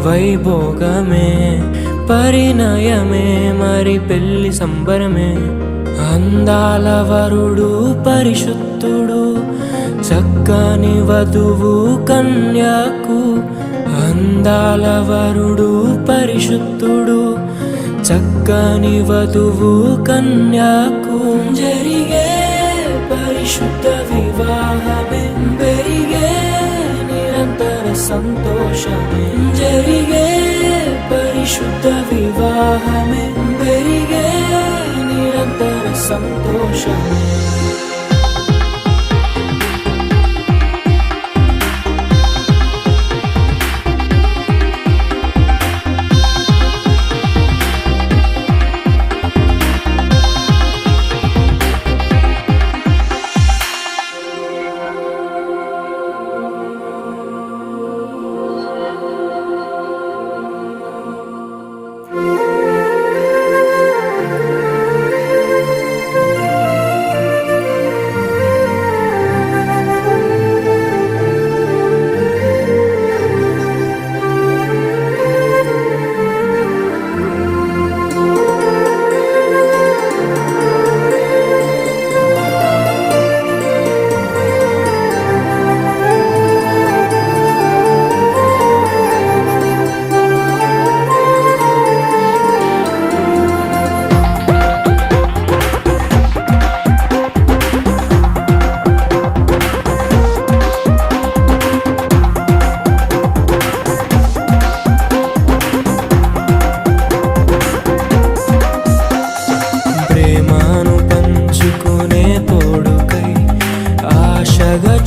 వైభోగమే పరిణయమే మరి పెళ్లి సంబరమే అందాల వరుడు పరిశుద్ధుడు చక్కని వధువు కన్యాకు అందాల వరుడు పరిశుద్ధుడు చక్కని వధువు కన్యాకు జరిగే పరిశుద్ధ వివాహమే పెరిగే నిరంతర సంతోషమే జరిగే పరిశుద్ధ వివాహమే పెరిగే నిరంతర సంతోషమే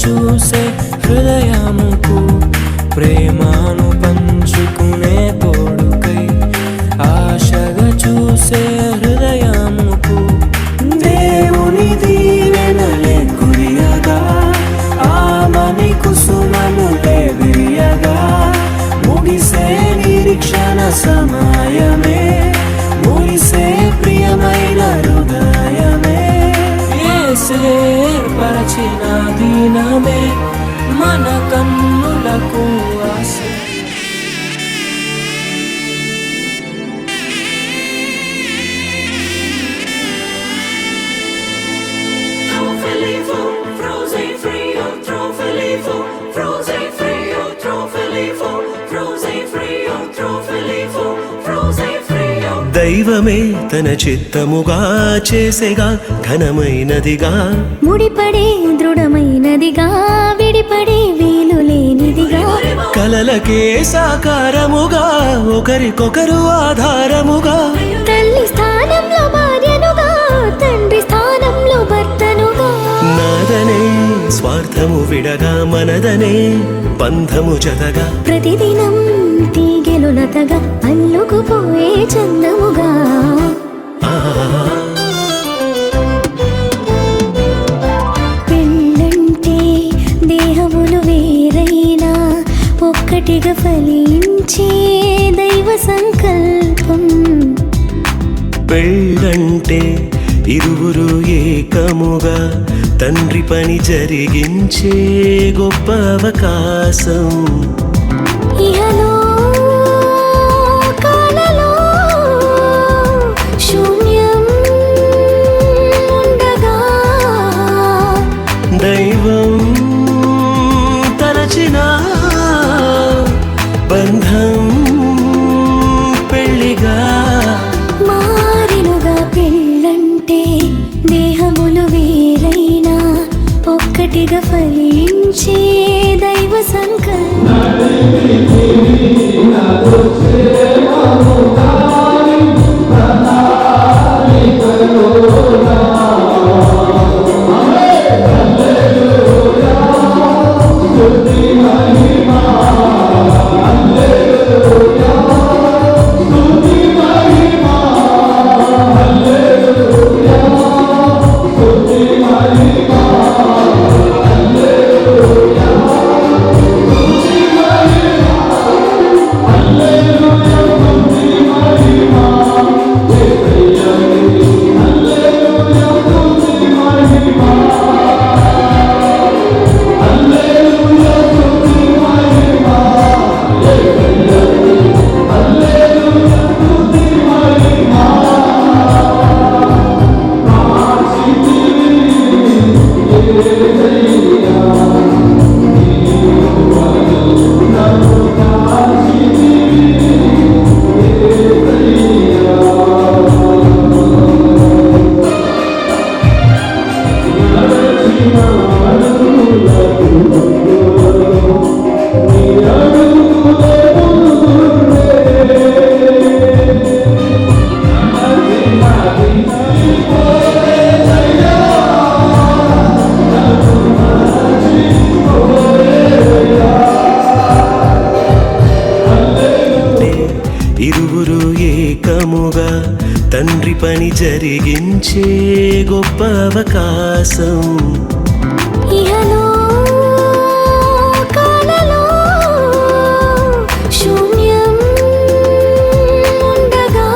చూసే హృదయముకు ప్రేమను పంచుకునే తోడుకై ఆశగా చూసే హృదయముకు దేవుని దీవెనలే కురియగా ఆమని కుసుమములే విరియగా ముగిసే నిరీక్షణ సమయమే ముగిసే ప్రియమైన హృదయమే ఏర్పరచిన దినమే మన కన్నులకు ఆశ దైవమే తన చిత్తముగా చేసేగా ఘనమైనదిగా ముడిపడే దృఢమైనదిగా విడిపడే వీలు లేనిదిగా కలలకే సాకారముగా ఒకరికొకరు ఆధారముగా తల్లి స్థానంలో భార్యనుగా తండ్రి స్థానంలో భర్తనుగా నాదనే స్వార్థము విడగా మనదనే బంధము జతగా ప్రతిదినం తీగెలు లతగా అల్లుకుపోయే చందముగా పెళ్ళంటే దేహములు వేరైనా ఒక్కటిగా ఫలించే దైవ సంకల్పం పెళ్ళంటే ఇరువురు ఏకముగా తండ్రి పని జరిగించే గొప్ప అవకాశం ఇహలో కాలలో శూన్యం ఉండగా దైవం తలచిన బంధం పెళ్ళిగా మారినుగా పెళ్ళంటే దేహములు వేరైనా ఒక్కటిగా ఫలించే దైవ సంకల్పం Hallelujah. గొప్ప అవకాశం. ఇహలో కాలలో శూన్యం ఉండగా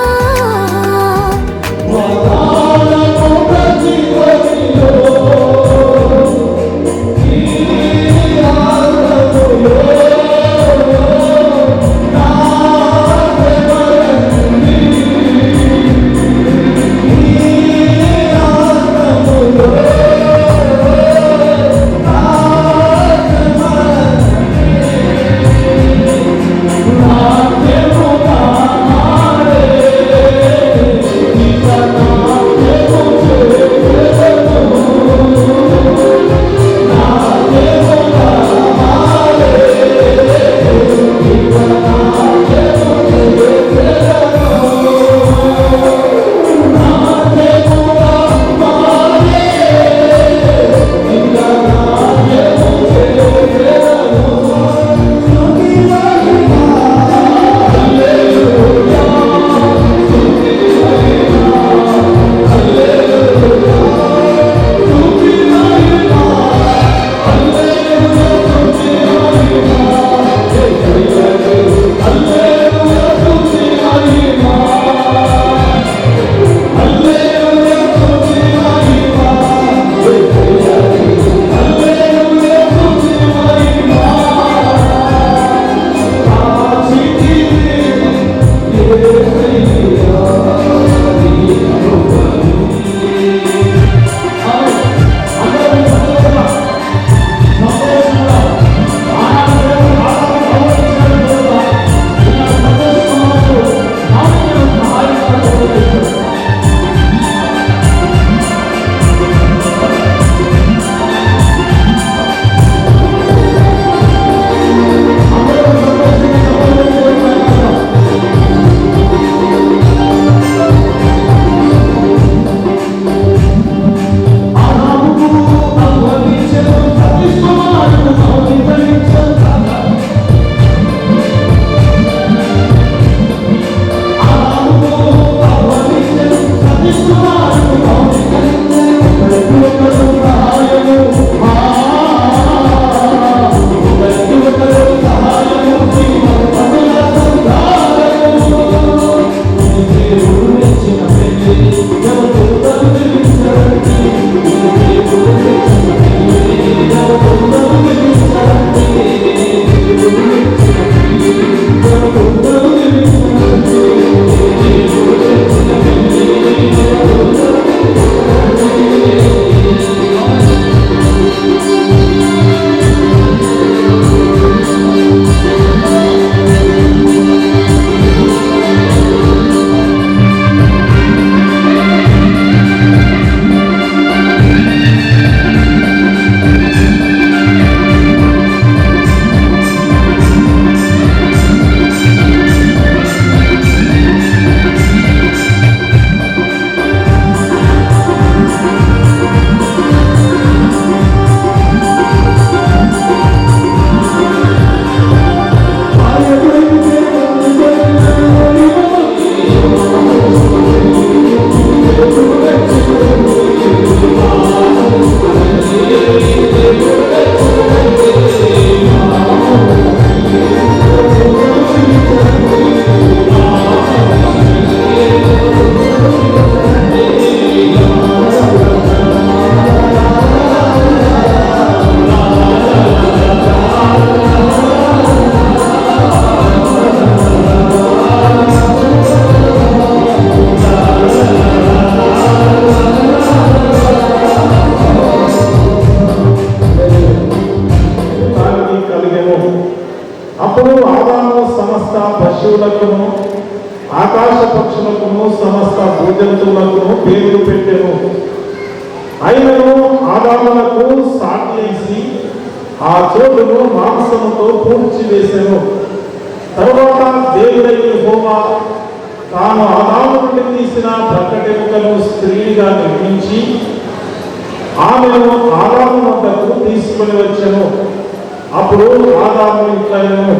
పశువులకును ఆకాశ పక్షులకును సమస్త భూజంతువులకును పేర్లు పెట్టెను. అయినను ఆదామునకు సాటి వేసి ఆ చోటును మాంసముతో పూడ్చివేసెను. తరువాత దేవుడైన యెహోవా తాను ఆదాము నుండి తీసిన ప్రకటెముకను స్త్రీగా నిర్మించి ఆమెను ఆదాము వద్దకు తీసుకుని వచ్చెను. అప్పుడు ఆదాము ఇట్లనెను,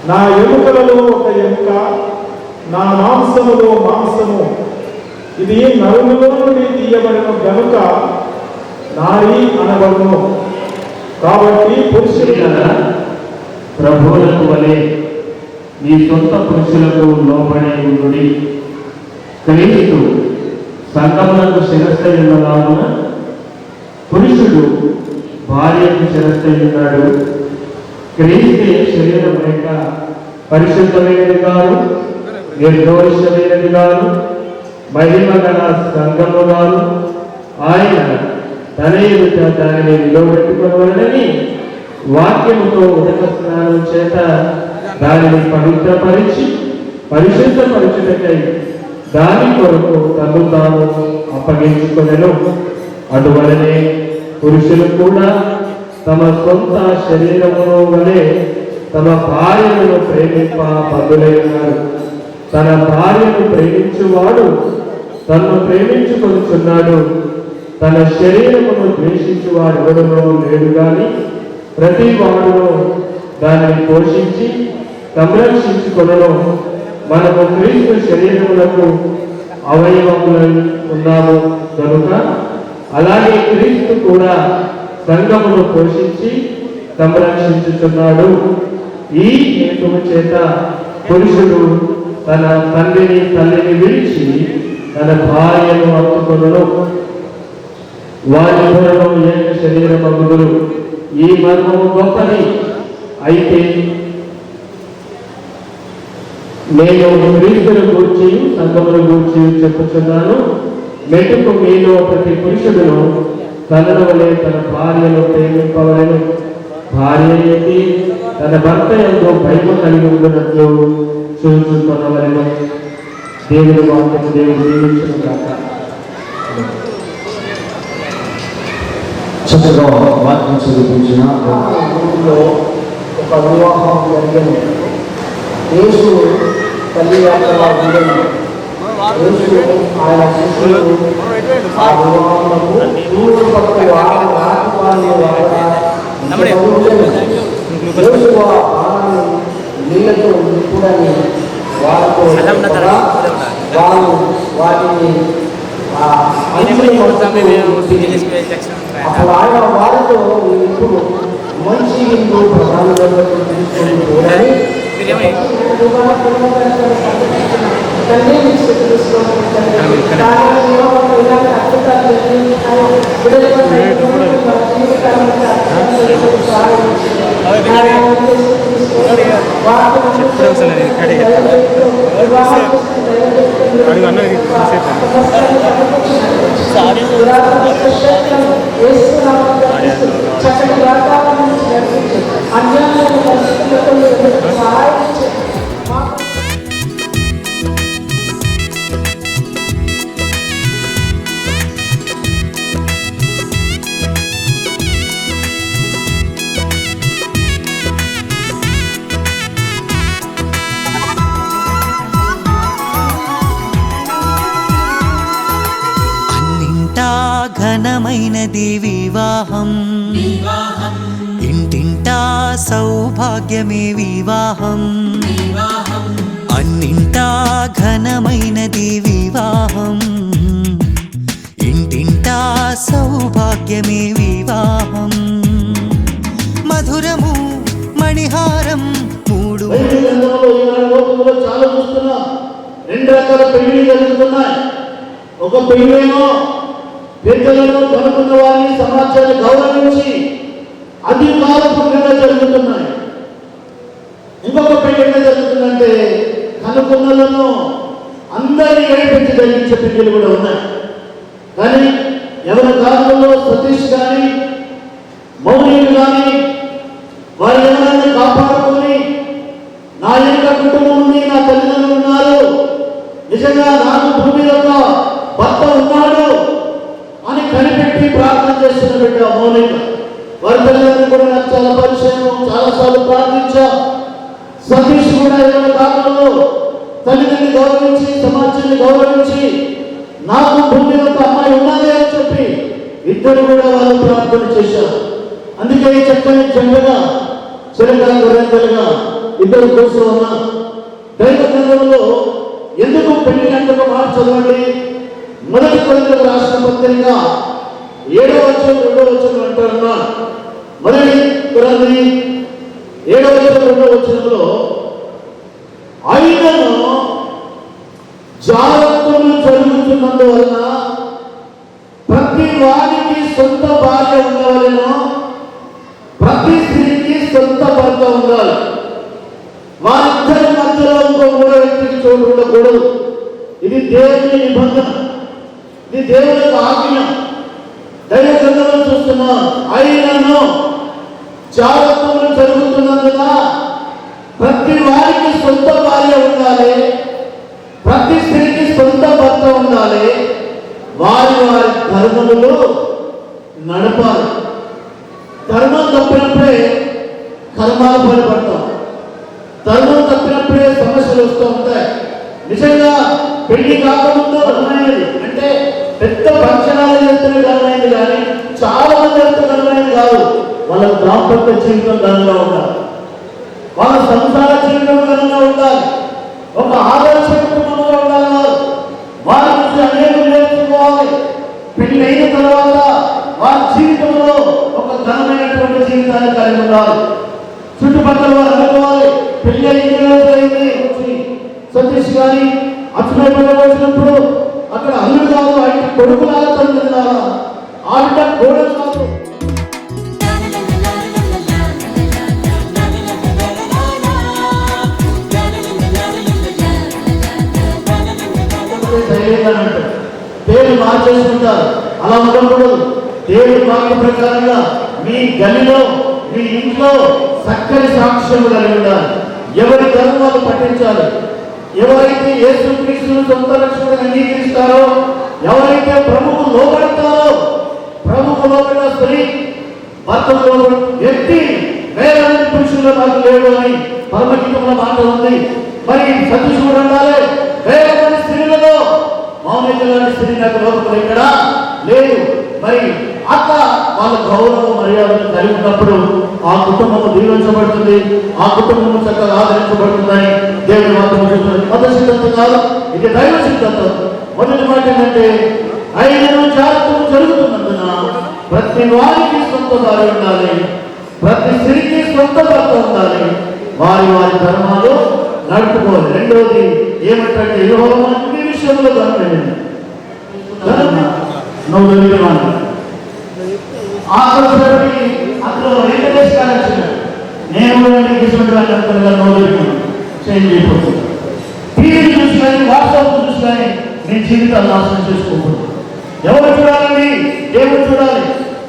నా ఎముకలలో ఒక ఎముక, నా మాంసములో మాంసము. ఇది నరునిలో నుండి తీయబడిన గనుక నారీ అనబడును. కాబట్టి పురుషుడు ప్రభువులకు వలె మీ సొంత పురుషులకు లోబడి ఉండుడి. క్రీస్తు సంఘములకు శిరస్సై ఉన్నలాగున పురుషుడు భార్యకు శిరస్సై ఉన్నాడు. క్రీస్తే శరీరం లేక పరిశుద్ధమైనది కాదు, నిర్దోషమైనది కాదు, మహిమ గల సంఘము కాదు. ఆయన తన ఎదుట దానిని నిలబెట్టుకోవాలని వాక్యముతో ఉదక స్నానం చేత దానిని పవిత్రపరిచి పరిశుద్ధపరచుటకై దాని కొరకు తను తాను అప్పగించుకొనెను. అటువలనే పురుషులు కూడా తమ సొంత శరీరమును వలె తమ భార్యను ప్రేమింప బద్దులై ఉన్నారు. తన భార్యను ప్రేమించువాడు తన్ను ప్రేమించుకొనుచున్నాడు. తన శరీరమును ద్వేషించువాడు ఎవడునో లేడు గాని ప్రతి వాడును దానిని పోషించి సంరక్షించుకొనును. మనము క్రీస్తు శరీరములకు అవయవములై ఉన్నాము కనుక అలాగే క్రీస్తు కూడా సంఘమును పోషించి సంరక్షించుచున్నాడు. ఈ హేతువు చేత పురుషుడు తన తండ్రిని తల్లిని విడిచి తన భార్యను హత్తుకొనును. వారిద్దరూ ఏక శరీరమగుదురు. ఈ మర్మము గొప్పది. అయితే నేను క్రీస్తును గూర్చి సంఘమును గూర్చి చెప్పుచున్నాను. మెట్టుకు మీలో ప్రతి పురుషుడును తనను వలె తన భార్యను ప్రేమింపవలెను. భార్య అయితే తన భర్త యందు భయము కలిగి ఉండినట్లు చూచుకొనవలెను. దేవుని వాక్యము దేవుడు దీవించును గాక. చక్కగా వాక్యం చదివించిన ఊరిలో ఒక వివాహం జరిగింది. యేసు తల్లి యాత్రగా ఉండేది. యేసు ఆయన శిష్యులు ఆ వివాహములకు దూరం పక్క యేసు ఆ పానాన్ని నీళ్లతో నింపుడని వారితో వారు వాటిని అప్పుడు ఆయన వారితో ఇప్పుడు మంచి హిందూ ప్రధానంగా తీసుకొని పోయాలి. చక్కటి వాతావరణం అన్యాయ పరిస్థితులతో సహాయం ఘనమైనది వివాహం, ఇంటింటా సౌభాగ్యమే వివాహం. అన్నింటా ఘనమైనది వివాహం, ఇంటింటా సౌభాగ్యమే వివాహం. మధురము మణిహారం మూడు చాలా చూస్తున్నాం. రెండు రకాల పెళ్లి జరుగుతున్నాయి. ఒక పెళ్ళేమో పెద్దలను కనుక్కున్న వారిని సమాజాన్ని గౌరవించి అధికారపూర్వకంగా జరుగుతున్నాయి. ఇంకొక పెళ్లి ఎక్కడ జరుగుతుందంటే కనుక్కున్నలను అందరినీ ఏడిపించి జరిగించే పెళ్లిలు కూడా ఉన్నాయి. కానీ ఎవరి కాలంలో సతీష్ కానీ మౌలిక కానీ వారి ఎవరైనా కాపాడుకొని నా యొక్క కుటుంబం ఉంది, నా తల్లిదండ్రులు ఉన్నారు, నిజంగా నాకు భూమి యొక్క భర్త ఉన్నాడు అని కనిపెట్టి ప్రార్థన చేస్తున్న బిడ్డ మౌలిక. వారి తల్లిదండ్రులు కూడా నాకు చాలా పరిచయం, చాలాసార్లు ప్రార్థించా. సతీష్ కూడా ఎవరి కాలంలో తల్లిదండ్రులు గౌరవించి సమాజాన్ని గౌరవించి నాకు భూమి యొక్క అమ్మాయి ఉన్నది అని చెప్పి ఇద్దరు కూడా వాళ్ళు ప్రార్థన చేశారు. అందుకే ఈ చక్కని జంటగా చిరకాల గొర్రెలుగా ఇద్దరు కూర్చోన్న దైవ గ్రంథంలో ఎందుకు పెళ్లి గంటకు మాట చదవండి. మొదటి కొరింథీయులకు రాసిన పత్రిక 7వ అధ్యాయం 2వ వచనం అంటున్నాడు. మొదటి కొరింథీ 7వ అధ్యాయం 2వ వచనంలో ఆయనను జాగ్రత్తలు జరుగుతున్నందువలన ప్రతి వారికి సొంత భార్య ఉండవలెను, ప్రతి స్త్రీకి సొంత భర్త ఉండాలి. వారిద్దరి మధ్యలో ఇంకో మూడో వ్యక్తికి చోటు ఉండకూడదు. ఇది దేవుని నిబంధన, ఇది దేవుని యొక్క ఆజ్ఞ. దైవ గ్రంథంలో చూస్తున్నాం. ఆయనను జాగ్రత్తలు జరుగుతున్నందున ప్రతి వారికి సొంత భార్య ఉండాలి, ప్రతి స్త్రీకి సొంత భర్త ఉండాలి. వారి వారి ధర్మములు నడపాలి. ధర్మం తప్పినప్పుడే కర్మాలు పడతాం. ధర్మం తప్పినప్పుడే సమస్యలు వస్తూ ఉంటాయి. నిజంగా పెళ్లి కాకముందు ఘనమైనది అంటే పెద్ద పంచనాలు చేస్తున్న ఘనమైనది, కానీ చాలా మంది ఎంత ఘనమైనది కాదు. వాళ్ళ దాంపత్య జీవితం ఘనంగా ఉండాలి, వాళ్ళ సంసార జీవితం ఘనంగా ఉండాలి, ఒక ఆదర్శ కుటుంబంగా ఉండాలి. వారి నుంచి అనేకం నేర్చుకోవాలి. పెళ్లి అయిన తర్వాత వారి జీవితంలో ఒక ఘనమైనటువంటి జీవితాన్ని కలిగి ఉండాలి. చుట్టుపక్కల వారు అనుకోవాలి, పెళ్లి అయింది సతీష్ గారి అచ్చునైపోయి వచ్చినప్పుడు అక్కడ అల్లుడు కాదు, ఆయన కొడుకు లాగా తండ్రి కాదు, ఆవిడ గోడలు కాదు. దేవుడు మార్చేసుకుంటారు, అలా ఉండకూడదు. దేవుడి వాక్య ప్రకారంగా మీ గదిలో మీ ఇంట్లో చక్కని సాక్ష్యం కలిగి ఉండాలి. ఎవరి ధర్మాలు పట్టించాలి. ఎవరైతే యేసుక్రీస్తును సొంత రక్షకుడిగా అంగీకరిస్తారో, ఎవరైతే ప్రభువుకు లోబడతారో, ప్రభువుకు లోబడిన స్త్రీ భర్తకు లోబడిన వ్యక్తి వేరే పురుషుల్లో నాకు లేడు అని పరమగీతంలో మాట ఉంది. మరి సతీష్ కూడా ఉండాలి. వేరే స్త్రీలలో మౌనిక లాంటి స్త్రీ నాకు లోపల ఇక్కడ లేదు. మరి అట్లా వాళ్ళ గౌరవ మర్యాదను కలిగి ఉన్నప్పుడు ఆ కుటుంబము దీవించబడుతుంది, ఆ కుటుంబము చక్కగా ఆదరించబడుతుందని దేవుని వాక్యం చెప్తుంది. మత సిద్ధాంతం కాదు, ఇది దైవ సిద్ధాంతం. మొదటి మాట ఏంటంటే ఆయనను జాగ్రత్తలు జరుగుతున్నందున ప్రతి వారికి సొంత భార్య ఉండాలి, ప్రతి స్త్రీకి సొంత భర్త ఉండాలి, వారి వారి ధర్మాలు నడుపుకోవాలి. రెండవది ఏమంటే యెహోవా ఈ విషయంలో ఘనమైనది. అందులో వెంకటేష్ గారు వచ్చినాడు. నేను చేంజ్ అయిపోతుంది. టీవీ చూసి కానీ వాట్సాప్ చూసి కానీ మీ జీవితాలు నాశనం చేసుకోకూడదు. ఎవరు చూడాలండి? దేవుడు చూడాలి.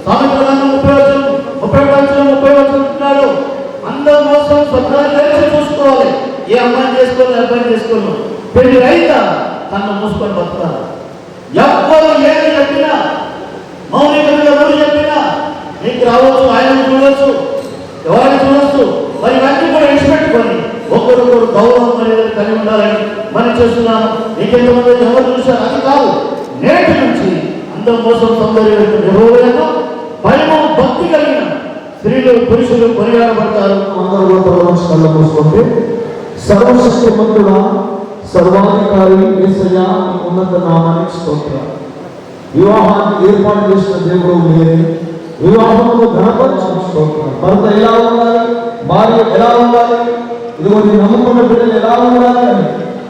సామెతలను 30 అంటున్నాడు. అందరి కోసం స్వప్నాలు తెలిసి చూసుకోవాలి. ఏ అమ్మాయిని చేసుకోవాలి, అబ్బాయిని చేసుకోను. పెళ్లి రైతా తను మూసుకొని బతుకాలి. ఎవరు ఏమి చెప్పినా, మౌనికంగా ఎవరు చెప్పినా నీకు రావచ్చు, ఆయన చూడవచ్చు, ఎవరైనా చూడవచ్చు. మరి ఇవన్నీ కూడా విడిచిపెట్టుకొని ఒకరికొకరు గౌరవం అనేది కలిగి ఉండాలని మనం చేస్తున్నాము. నీకెంతమంది ఎవరు చూశారు అది కాదు. నేటి నుంచి అందరి కోసం సౌందర్యం భయము భక్తి కలిగిన స్త్రీలు పురుషులు కొనియాడబడతారు. అందరూ కళ్ళు మూసుకుంటే సర్వశక్తిమంతుడా, సర్వాధికారి యేసయ్య నీ ఉన్నత నామానికి స్తోత్రం. వివాహాన్ని ఏర్పాటు చేసిన దేవుడు మీరే. వివాహంలో ఘనపరచిన స్తోత్రం. భర్త ఎలా ఉండాలి, భార్య ఎలా ఉండాలి, ఇదిగో నీ నమ్ముకున్న బిడ్డలు ఎలా ఉండాలి అని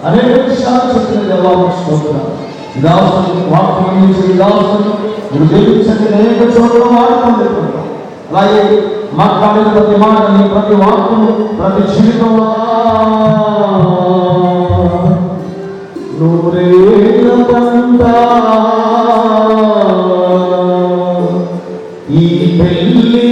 అనేక విషయాలు చెప్పిన జవాబు స్తోత్రం. దాసుని వాక్యం అందించిన దాసుని మీరు జీవించండి. అనేక చోట్ల వాడుకోండి. అలాగే మాట్లాడిన ప్రతి మాటని, ప్రతి వాక్యము, ప్రతి జీవితంలో నూరేళ్ళ పంట ఈ పెళ్లి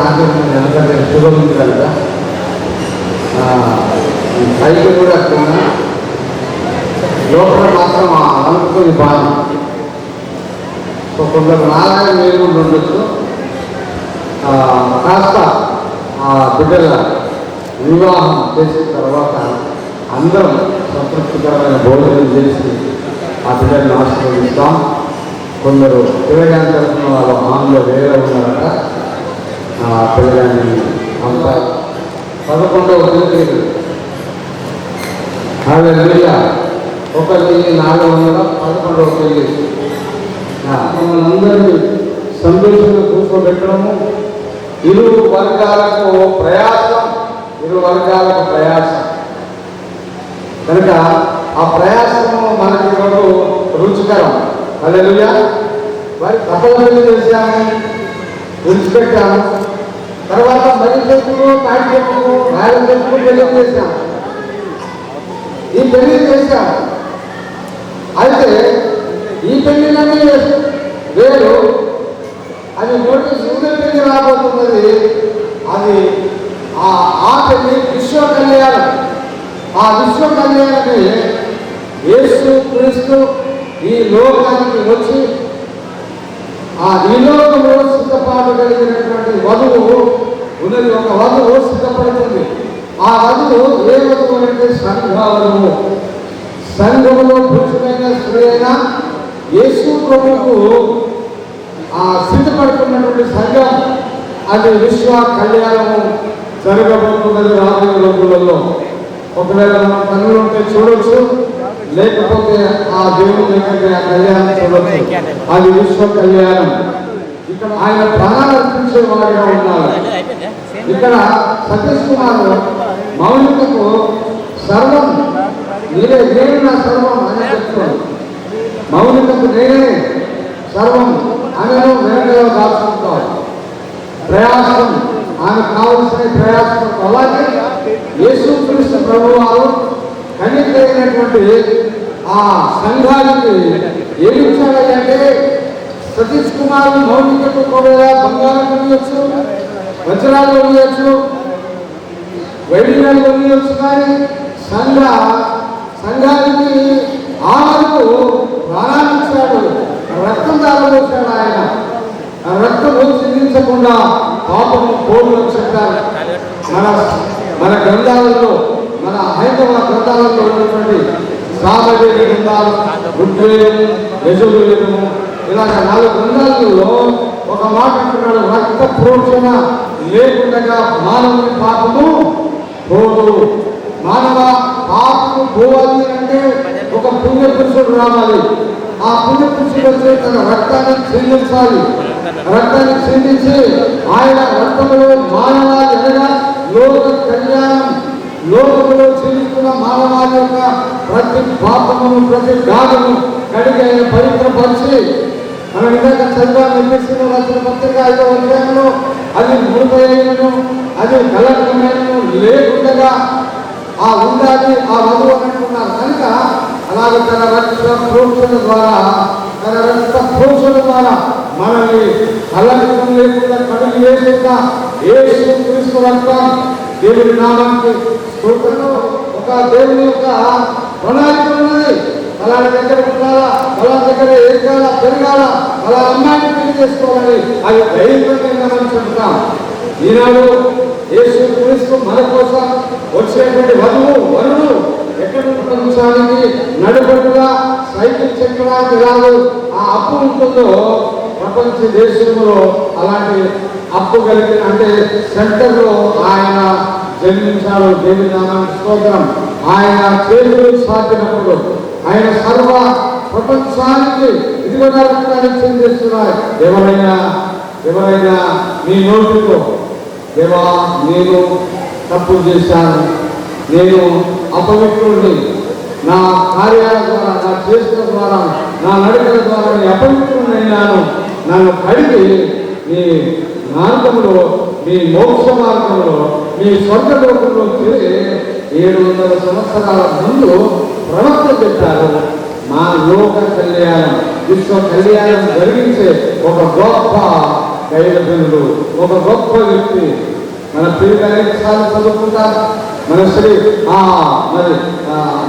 నాకు ఎందుకంటే షుగర్ ఉంది కనుక పైకి కూడా లోపల మాత్రం అనుకుని బాగా. సో కొందరు నాలాగా మీరు కూడా ఉండొచ్చు. కాస్త ఆ బిడ్డల వివాహం చేసిన తర్వాత అందరం సంతృప్తికరమైన భోజనం చేసి ఆ బిడ్డలను ఆశీర్వదిస్తాం. కొందరు పిల్లగాని తరఫున వాళ్ళు హాల్లో వేరే ఉన్నారట. పిల్లగాని అంతా 11వ తేదీ ఒకరికి 411వ తేదీ మనందరినీ సంతోషంగా కూర్చోబెట్టడము. ఇరు వర్గాలకు ప్రయాసం కనుక ఆ ప్రయాసము మనకి ఈరోజు రుచికరం. హల్లెలూయా. వారి తప్పని చేశాము, విడిచిపెట్టాము. తర్వాత మరి చెప్పులు తాటి చెప్పులు రాయల చెప్పులు పెళ్లి చేశాము. ఈ పెళ్లి చేశాము. అయితే ఈ పెళ్లిలన్నీ వేరు. అది నోటీస్ ఊరి పెళ్లి రాబోతున్నది. అది ఆ పెళ్లి విశ్వ కళ్యాణం. ఆ విశ్వ కళ్యాణమే యేసు క్రీస్తు ఈ లోకానికి వచ్చి ఈ లోకంలో సిద్ధపాటు కలిగినటువంటి వధువు ఉన్నది. ఒక వధువు సిద్ధపడుతుంది. ఆ వధువు ఏ వధువు అంటే సంఘవధువు. సంఘములో పురుషుడైన స్త్రీ అయిన యేసు ప్రభువుకు సిద్ధపడుతున్నటువంటి సంఘం అది విశ్వ కళ్యాణము జరగబోతున్నది రాబోయే రోజులలో. ఒకవేళ మన కన్నులు ఉంటే చూడొచ్చు, లేకపోతే ఆ దేవుని దగ్గర ఆ కళ్యాణం చూడొచ్చు. అది విశ్వ కళ్యాణం. ఇక్కడ ఆయన ప్రాణాలు అర్పించే వాడిగా ఉన్నారు. ఇక్కడ సతీష్ కుమార్ మౌలికకు సర్వం నేనే, నేను నా సర్వం అని చెప్తున్నాను. మౌలికకు నేనే సర్వం ఆమెను వెనకలో దాచుకుంటాం. ప్రయాసం ఆమె కావలసిన ప్రయాసం. అలాగే యేసు క్రీస్తు ప్రభువు వారు కనికైనటువంటి ఆ సంఘానికి ఏమి ఇచ్చాడంటే సతీష్ కుమార్ మౌలికకు కూడా బంగారం కొనియొచ్చు, వజ్రాలు కొనియొచ్చు, వైద్యాలు కొనియొచ్చు. కానీ సంఘానికి ఆమెకు ప్రాణాన్ని ఇచ్చాడు, రక్తం దారిపోసాడు. ఆయన రక్తము చిందించకుండా పాపము పోలు చెప్పారు. మన గ్రంథాలలో, మన హైందవ గ్రంథాలలో ఉన్నటువంటి సామవేది గ్రంథాలు, ఋగ్వేదము, యజుర్వేదము, ఇలాగ 4 గ్రంథాలలో ఒక మాట అంటున్నాడు, రక్త ప్రోక్షణ లేకుండా మానవుని పాపము పోదు. మానవ పాపము పోవాలి అంటే ఒక పుణ్య పురుషుడు రావాలి. ఆ పుణ్య పురుషుడు వచ్చి తన రక్తాన్ని చిందించాలి. రక్తాన్ని చిందించి ఆయన రక్తములో మానవాళి అనగా లోక కళ్యాణం, లోకములో చిందిస్తున్న మానవాళి యొక్క ప్రతి పాపమును, ప్రతి దాగము కడిగి ఆయన పవిత్రపరిచి, మనం ఇందాక చదివాను ఎన్నిసిన రాసిన పత్రిక 5వ అధ్యాయంలో, అది మృతయైనను అది కలకమైనను లేకుండా ఉండాలి ఆ వధువు అంటున్నారు. కనుక అలాగే తన రక్త ప్రోక్షణ ద్వారా మనల్ని కలకం లేకుండా కడిగి వేసుకున్న యేసు క్రీస్తు రక్తం దేవుని నామానికి స్తోత్రం. ఒక దేవుని యొక్క ప్రణాళిక ఉన్నది. అలాంటి దగ్గర ఉండాలా, అలా దగ్గర ఎదగాల, పెరగాల, అలా అమ్మాయిని పెళ్లి చేసుకోవాలని అది ధైర్యంగా మనం చెప్తాం. ఈనాడు యేసు క్రీస్తు మన కోసం వచ్చేటువంటి వరుడు ఎక్కడ ప్రపంచానికి నడుబడిగా సైకిల్ చెక్కడానికి రాదు. ఆ అప్పు ఉంటుందో ప్రపంచ దేశంలో అలాంటి అప్పు కలిగిన అంటే సెంటర్లో ఆయన జన్మించాడు. దేవుని నామానికి స్తోత్రం. ఆయన చేతులు సాధినప్పుడు ఆయన సర్వ ప్రపంచానికి ఇదిగో రక్తాన్ని చెందిస్తున్నారు. ఎవరైనా మీ నోటితో దేవా నేను తప్పు చేశాను, నేను అపవిత్రుడిని, నా కార్యాల ద్వారా, నా చేతుల ద్వారా, నా నడకల ద్వారా నేను అపవిత్రుడైనాను, నన్ను కడిగి మీ మార్గంలో, మీ మోక్ష మార్గంలో, మీ స్వర్గలోకంలో తిరిగి 700 సంవత్సరాల ముందు ప్రవక్త పెట్టారు. మా లోక కళ్యాణం, విశ్వ కళ్యాణం జరిగించే ఒక గొప్ప దైవజనుడు, ఒక గొప్ప వ్యక్తి. మన పిల్లలు అనేక సార్లు చదువుకుంటారు. మన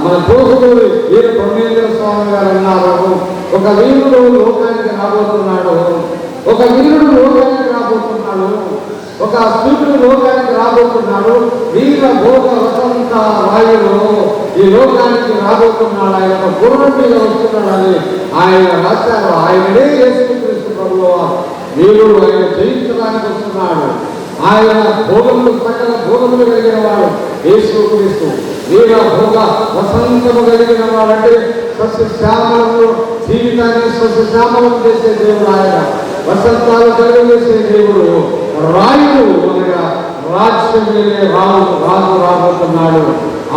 మన దోసుడు వీర బ్రహ్మేంద్ర స్వామి గారు అన్నారు, ఒక వీరుడు లోకానికి రాబోతున్నాడు, ఒక వీరుడు లోకానికి రాబోతున్నాడు, ఒక సూర్యుడు లోకానికి రాబోతున్నాడు, వీర భోగ వసంత వాయువు ఈ లోకానికి రాబోతున్నాడు, ఆయన ఒక గుర్రం మీద వస్తున్నాడని ఆయన రాశారు. ఆయననే యేసుక్రీస్తు ప్రభువు వీరుడు, ఆయన జయించడానికి వస్తున్నాడు. ఆయన భోగములు సకల భోగములు కలిగిన వాడు యేసుక్రీస్తు. వీర భోగ వసంతము కలిగిన వాడంటే సస్యశ్యామలను జీవితాన్ని సస్యశ్యామలం చేసే దేవుడు ఆయన. వసంతాలు కలిగేసే దేవుడు. రాయుడు అనగా రాజ్యం రాజు రాబోతున్నాడు.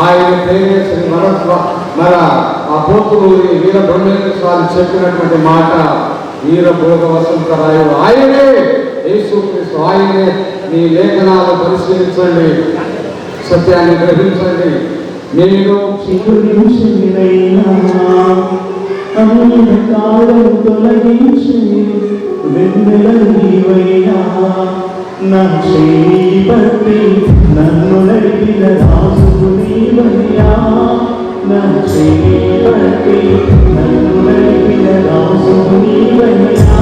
ఆయన పేరే శ్రీ మన అపోతులూరి వీర బ్రహ్మేంద్ర స్వామి చెప్పినటువంటి మాట వీరభోగ వసంత రాయుడు ఆయనే యేసుక్రీస్తు. ఆయనే. మీ లేఖనాలు పరిశీలించండి, సత్యాన్ని గ్రహించండి. నేను తొలగించి నా చేయి బట్టి నన్ను నడిపిన రాజు నీవయ్యా, నా చేయి బట్టి నన్ను నడిపిన రాజు నీవయ్యా.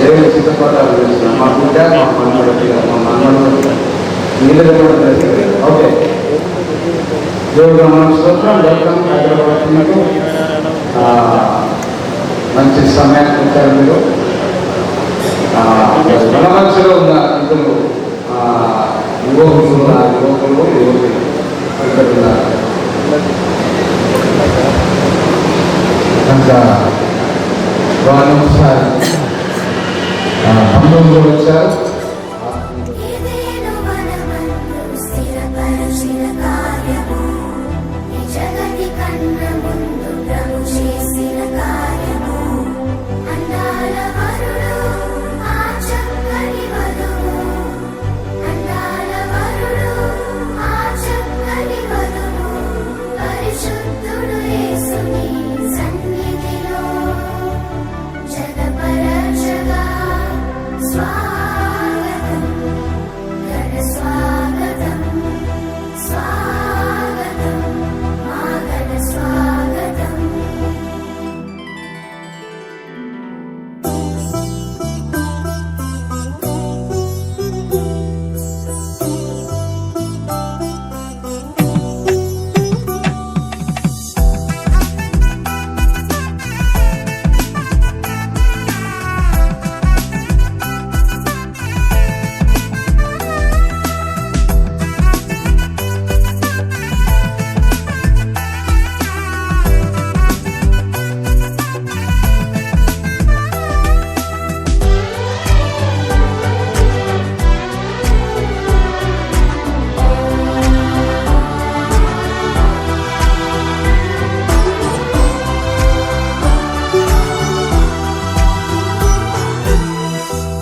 దేవుని సిద్ధపడాలి చేస్తున్నాం. మా బిడ్డ మా మనవడు నీళ్ళు కూడా చేస్తారు. ఓకే, దేవుడు మన స్తోత్రం. వెల్కమ్ హైదరాబాద్. మీకు మంచి సమయానికి వచ్చారు మీరు. మన మధ్యలో ఉన్న ఇద్దరు యువకులు యువకులు ఇక్కడ ఉన్నారు. కనుక వాళ్ళు ఒకసారి బంధువులు వచ్చారు. ఏదేను మనమందు స్థిరపరచిన కార్యము, ఈ జగతి కన్న ముందు ప్రభు చేసిన కార్యము. అందాల వరుడు ఆ చక్కని వధువు, అందాల వరుడు ఆ చక్కని వధువు, పరిశుద్ధుడు యేసుని సన్నిధిలో జగపరచగా స్వాగతం, ఘన స్వాగతం, స్వాగతం, మా ఘన స్వాగతం.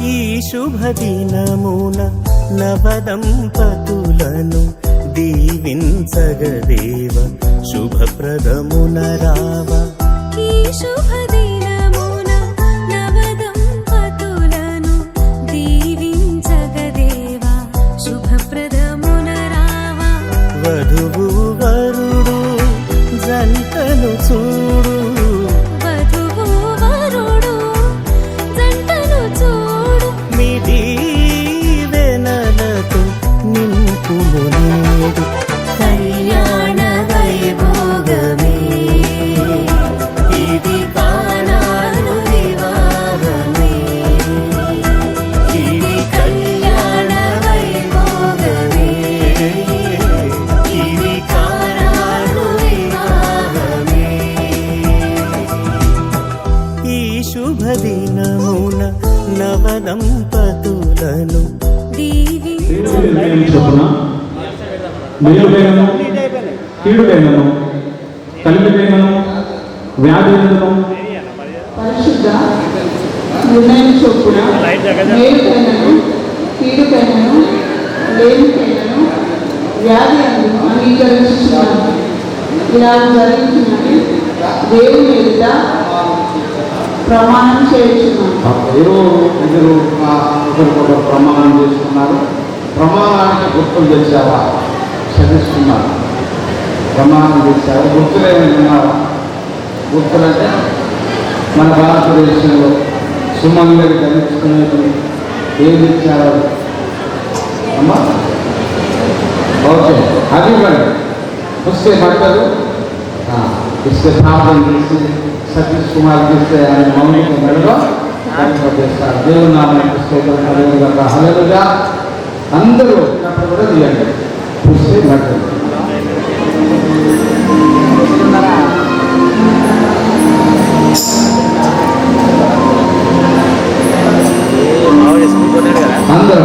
ఈ శుభదినమున నవదంపతులను దీవించగదేవ శుభప్రదమున రావ. ఈ శుభదినమున నవదంపతులను దీవించగదేవా శుభప్రదమున రావా. వధువు వరుడు జంటను చూడు, వధువు వరుడు జంటను చూడు, మీ దీవెనలతో నింపుము నేడు. కళ్యాణ వైభోగమే ఇది కానాను వివాహమే, ఇది కళ్యాణ వైభోగమే, ఇది కానాను వివాహమే. ఈ శుభదినమున నవదంపతులను చొప్పున మేలుపైనను కీడుపైనను కలిమిపైనను వ్యాధులను పరిశుద్ధ నిర్ణయం చొప్పున మేలుకైనను కీడుకైనను లేనికైనను వ్యాధి అందును అంగీకరించున్నాను. ఇలా జరిగిందని దేవుని ఎదుట ప్రమాణం చేయుచున్నాను. ఇద్దరు ఒకరికొకరు ప్రమాణం చేసుకున్నారు. ప్రమాణానికి గుర్తులు తెచ్చావా? చదివిస్తున్నారు. ప్రమాణం చేశారు. గుర్తులు ఏమైనా గుర్తులంటే మన భారతదేశంలో సుమంగళి ధరించుకునేది ఏది ఇచ్చారు అమ్మా? ఓకే, అది ఇవ్వండి. వస్తే బట్టలు ఇస్తే ప్రార్థన చేసి సతీష్ కుమార్ చేస్తే ఆయన మౌనిక మెడలో చేస్తారు. దేవుని నామానికి స్తోత్రం కలుగుగాక. హల్లెలూయా. అందరూ అప్పుడు కూడా తీయండి. చూస్తే బట్టలు అందరం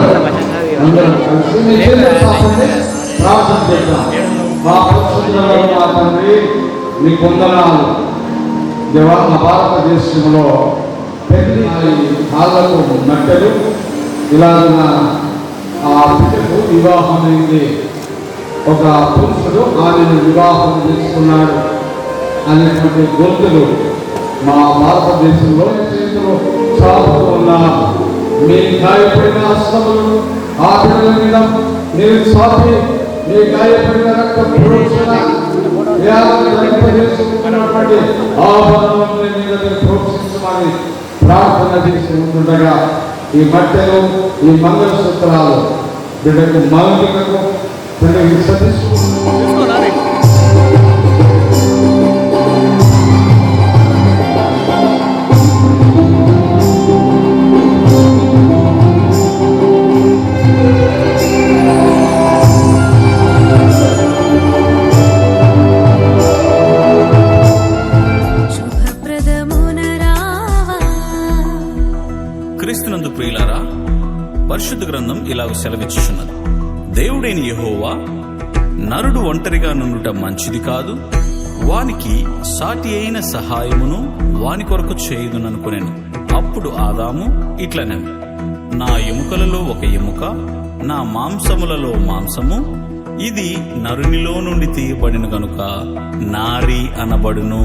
కలిసి మీ చేతులు చాపండి, ప్రార్థన చేద్దాం. మా పరిశుద్ధులలో మా తండ్రి, మీ వందనాలు దేవా. మా భారతదేశంలో పెళ్లి హాళ్లకు మట్టెలు ఇలాగ ఆ బిడ్డకు వివాహం అయింది. ఒక పురుషుడు ఆమెను వివాహం చేసుకున్నాడు అనేటువంటి గొంతులు మా భారతదేశంలో చేతులు చాపుతూ ఉన్నారు. మీ గాయపడిన హస్తములు ఆ బిడ్డల మీద మీరు చాపి మీ గాయపడిన రక్త ప్రోక్షణ ధరింపజేసుకున్నటువంటి ఆభరణములను నీ దగ్గర ప్రోక్షించమని ప్రార్థన చేసి ఉంటుండగా ఈ మట్టెలు ఈ మంగళసూత్రాలు బిడ్డకు మౌలికకు బిడ్డకు సతీసుకుంటున్నారు. క్రీస్తునందు ప్రియులారా, పరిశుద్ధ గ్రంథం ఇలాగ సెలవిచ్చుచున్నది. దేవుడైన యెహోవా నరుడు ఒంటరిగా నుండుట మంచిది కాదు, వానికి సాటి అయిన సహాయమును వాని కొరకు చేయుదుననుకొనెను. అప్పుడు ఆదాము ఇట్లనెను, నా ఎముకలలో ఒక ఎముక, నా మాంసములలో మాంసము, ఇది నరునిలో నుండి తీయబడిన గనుక నారి అనబడును.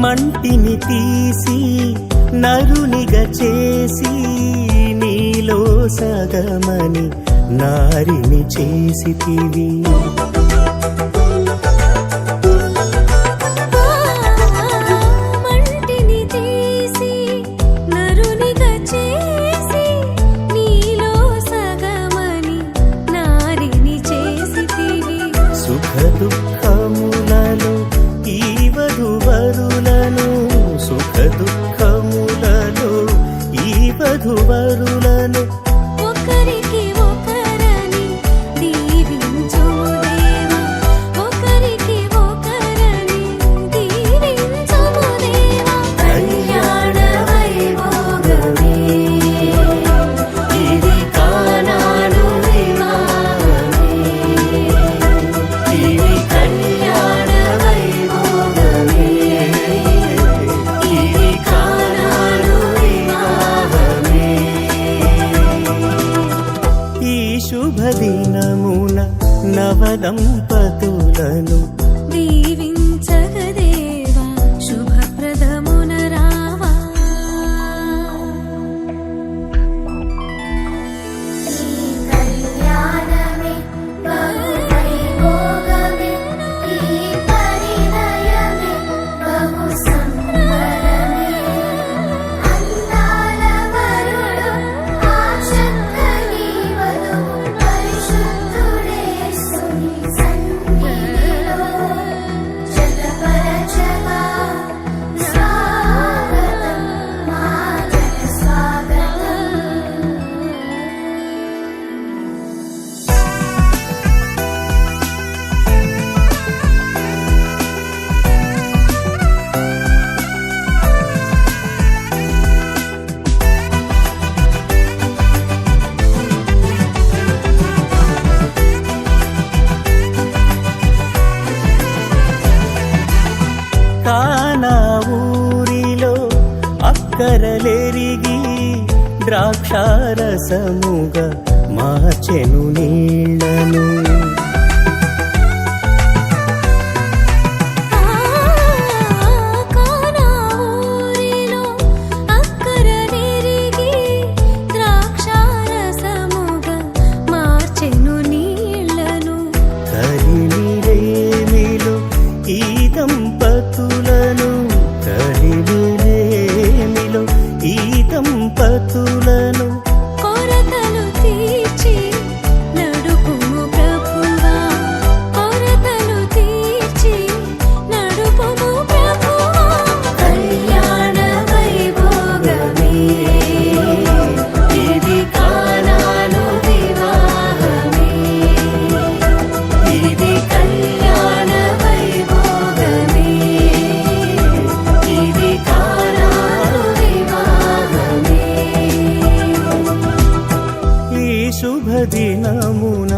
మంటిని తీసి నరునిగా చేసి నీలో సగమని నారిని చేసితివి. మంటిని తీసి నరునిగా చేసి నీలో సగమని నారిని చేసితివి. సుఖ దుఃఖములలో ఈ వధువరులను, సుఖ దుఃఖములలో ఈ వధువరులను ఒకరికి ఒకరని దీవించుము దేవా, ఒకరికి ఒకరని దీవించుము దేవా. కళ్యాణ వైభోగమే ఇది కానాను వివాహమే, ఇది కళ్యాణ వైభోగమే ఇది కానాను వివాహమే. ఈ శుభదినమున నవదంపతులను దీవించగదేవా, శుభప్రదమున రావా. కళ్యాణమే బహు వైభోగమే, ఈ పరిణయమే బహు సంబరమే. అందాల వరుడు ఆ చక్కని వధువు పరిశుద్ధుడేసుని సన్నిధిలో జతపరచగా స్వాగతం మా జన స్వాగతం. కానా ఊరిలో అక్కరలెరిగి ద్రాక్షారసముగా మార్చెను నీళ్లను. కానా ఊరిలో అక్కరనెరిగి ద్రాక్షారసముగా మార్చెను నీళ్లను. కలిమిరేమిలో ఈ దంపతులను, కలిమిరేమిలో ఈ దంపతులను కొరతలు తీర్చి నడుపుము ప్రభువా, కొరతలు తీర్చి నడుపుము ప్రభువా. కళ్యాణ వైభోగమే ఇది కానాను వివాహమే, ఇది కళ్యాణ వైభోగమే దినమున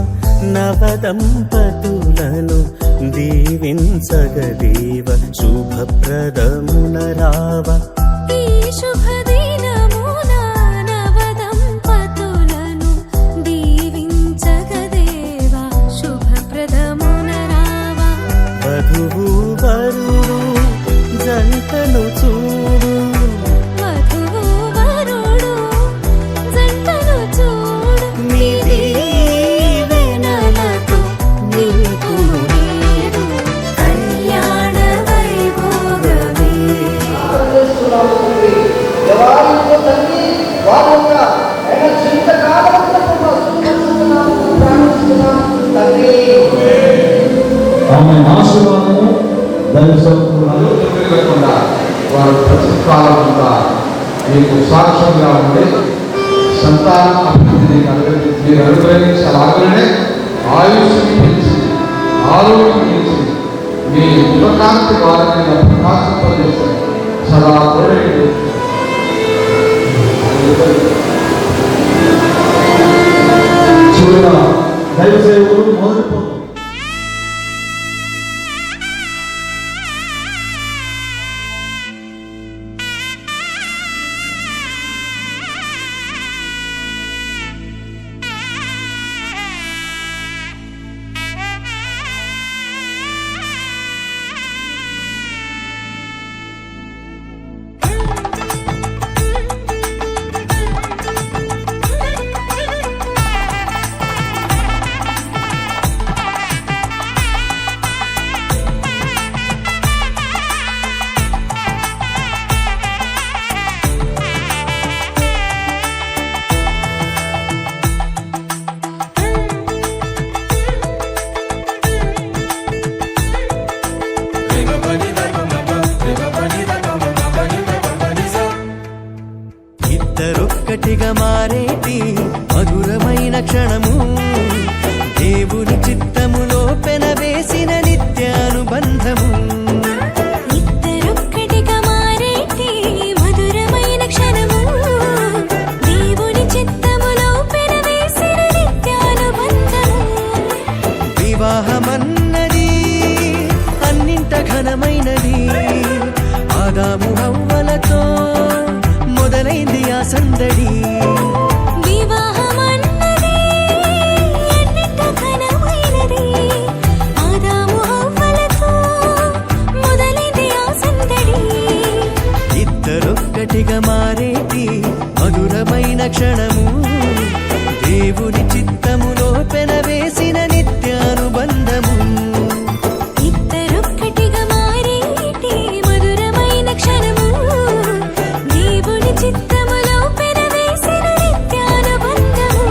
నవదంపతులను దీవించగదేవ శుభప్రదమున రావ. ఈ శుభదినమున నవదంపతులను దీవించగదేవా శుభప్రదమున రావా. వధువు వరుడు జంటను చూడు, వధువు వరుడు జంటను చూడు, నీ దీవెనలతో నింపుము నేడు కళ్యాణ వైభోగమే. దేవాలయంలో తండ్రి వారి యొక్క ఆయన జీవితకాలం ప్రారంభిస్తున్నాం తండ్రి. ఆమె ఆశీర్వాదము దైవసంపూర్ణాలు లేకుండా వారు ప్రతికాలంగా మీకు సాక్ష్యంగా ఉండి సంతాన అభివృద్ధిని మీరు అనుగ్రహించాలనే ఆయుష్ని పెంచి ఆరోగ్యం పెంచి మీ ముఖకాంతి వారిని ప్రకాశింపజేసి సదా తోడేయండి. చివరిగా దైవ సేవకులు మొదలు ఇద్దరొక్కటిగా మారేటి మధురమైన క్షణము, దేవుని చిత్తములో పెనవేసిన నిత్యానుబంధము. ఇద్దరొక్కటిగా మారేటి మధురమైన క్షణము, దేవుని చిత్తములో పెనవేసిన నిత్యానుబంధము. వివాహమన్నది అన్నింట ఘనమైనది, ఆదాము హవ్వలతో మొదలైంది ఆ సందడి. వివాహమన్నది అన్నింట ఘనమైనది, ఆదాము హవ్వలతో మొదలైంది ఆ సందడి. ఇద్దరొక్కటిగా మారేటి మధురమైన క్షణము, దేవుని చిత్తములో పెనవేసిన నిత్యానుబంధము. ఇద్దరొక్కటిగా మారేటి మధురమైన క్షణము, దేవుని చిత్తములో పెనవేసిన నిత్యానుబంధము.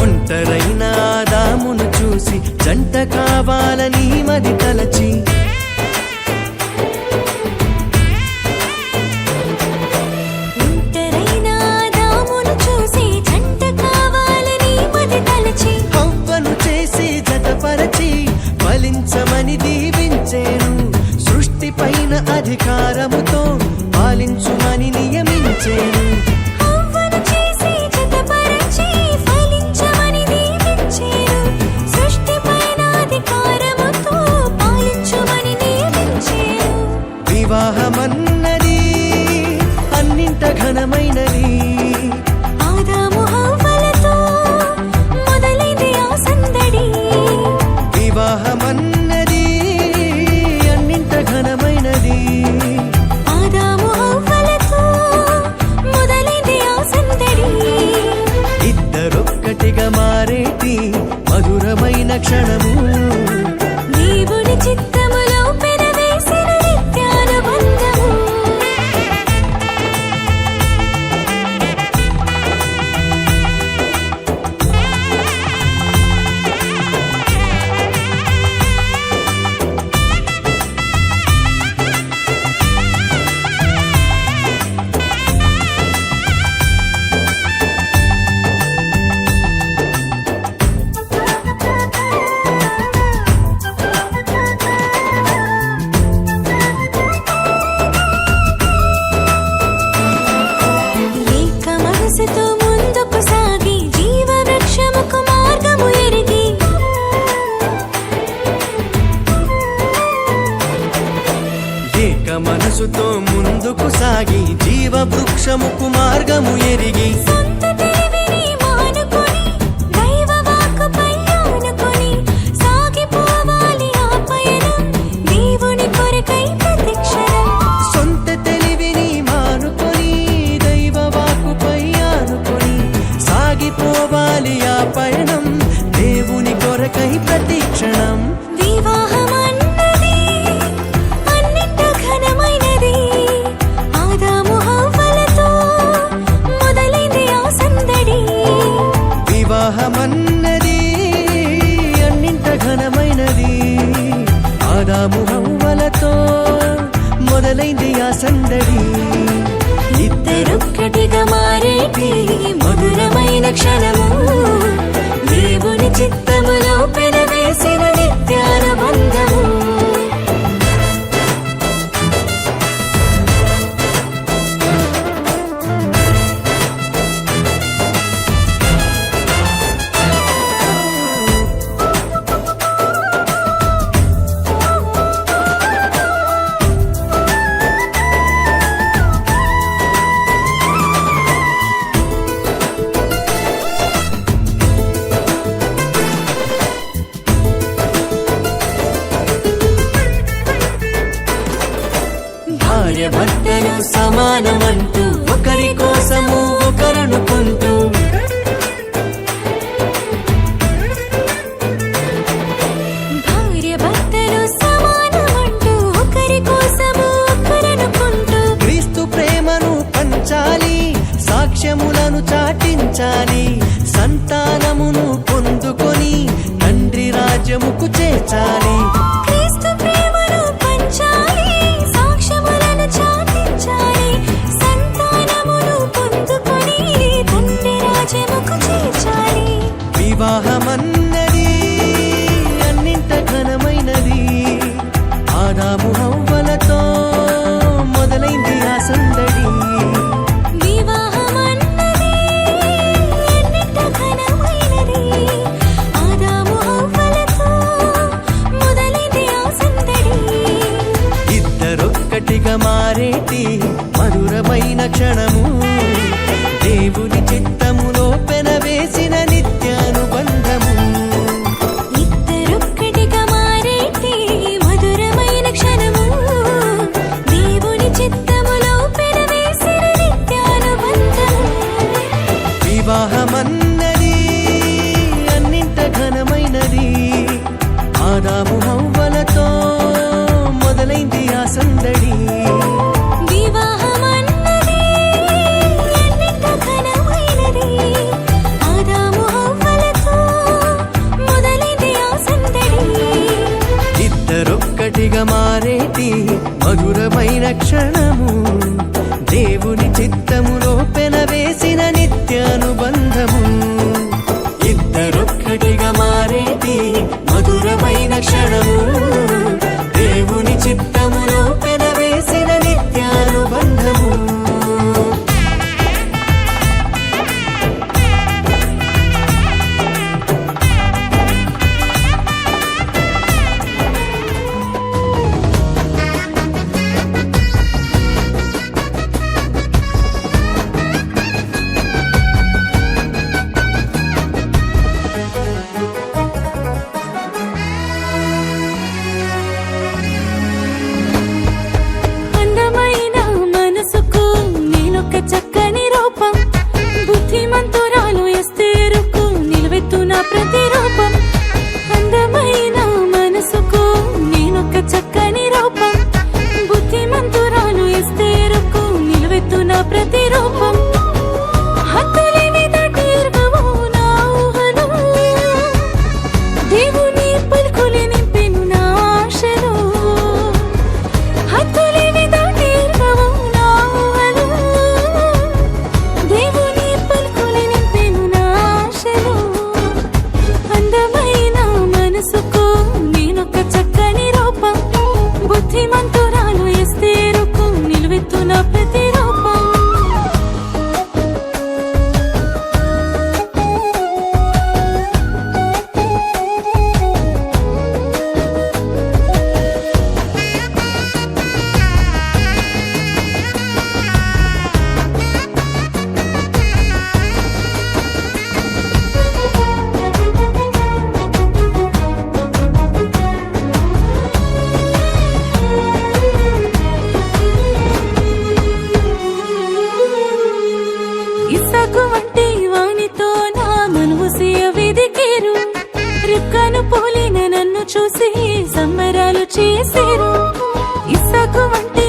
ఒంటరైన ఆదామును చూసి జంట కావాలని మది తలచి, ఒంటరైన ఆదామును చూసి జంట కావాలని మది తలచి, హవ్వను చేసి జతపరచి ఫలించమని దీవించేను. సృష్టి పైన అధికారముతో పాలించుమని నియమించేను. హవ్వను చేసి జతపరచి ఫలించమని దీవించెను. సృష్టిపైన అధికారముతో పాలించుమని నియమించెను. వివాహమన్నది అన్నింట ఘనమైనది, ఆదాము హవ్వలతో మొదలైంది ఆ సందడి. వివాహమన్నది అన్నింట ఘనమైనది, ఒక్కటిగా మారేటి మధురమైన క్షణము దేవుని చిత్తములో పెనవేసిన నిత్యానుబంధము ఏక మనసుతో ముందుకు సాగి జీవవృక్షముకు మార్గము ఎరిగి ఏక మనసుతో ముందుకు సాగి జీవ వృక్షముకు మార్గము ఎరిగి సొంత తెలివిని మానుకొని దైవ వాక్కుపై ఆనుకొని సాగిపోవాలి ఆ పయనం దేవుని కొరకై ప్రతిక్షణం సొంత తెలివిని మానుకొని దైవ వాక్కుపై ఆనుకొని సాగిపోవాలి ఆ పయనం దేవుని కొరకై ప్రతిక్షణం వివాహమన్నది అన్నింట ఘనమైనది ఆదాము హవ్వలతో మొదలైంది ఆ సందడి వివాహమన్నది అన్నింట ఘనమైనది ఆదాము హవ్వలతో మొదలైంది ఆ సందడి ఇద్దరొక్కటిగా మారేటి మధురమైన క్షణము దేవుని చిత్తములో పెనవేసిన నిత్యానుబంధము భార్య భర్తలు సమానమంటూ ఒకరి కోసము ఒకరనుకుంటూ భార్య భర్తలు సమానమంటూ ఒకరి కోసము ఒకరనుకుంటూ క్రీస్తు ప్రేమను పంచాలి సాక్ష్యములను చాటించాలి సంతానమును పొందుకొని తండ్రి రాజ్యముకు చేర్చాలి క్రీస్తు ప్రేమను పంచాలి సాక్ష్యములను చాటించాలి సంతానమును పొందుకొని తండ్రి రాజ్యముకు చేర్చాలి వివాహమన్నది అన్నింట ఘనమైనది ఆదాము హవ్వలతో మొదలైంది ఆ సందడి వివాహమన్నది అన్నింట ఘనమైనది ఆదాము హవ్వలతో మొదలైంది ఆ సందడి ఇద్దరొక్కటిగా మారేటి మధురమైన క్షణము దేవుని చిత్తములో పెనవేసిన నిత్యానుబంధము ఇద్దరొక్కటిగా మారేటి మధురమైన క్షణము దేవుని చిత్తములో పెనవేసిన నిత్యానుబంధము వివాహమన్నది అన్నింట ఘనమైనది ఆదాము హవ్వలతో మొదలైంది ఆ సందడి వివాహమన్నది అన్నింట ఘనమైనది ఆదాము హవ్వలతో మొదలైంది ఆ సందడి ఇద్దరొక్కటిగా మారేటి మధురమైన క్షణము దేవుని చిత్తములో పెనవేసిన నిత్యానుబంధము ఇద్దరొక్కటిగా మారేటి మధురమైన క్షణము దేవుని చిత్తములో పెనవేసిన నిత్యానుబంధము వెతికేరు రిక్కను పోలిన నన్ను చూసి సంబరాలు చేసేరు ఇస్సాకు అంటే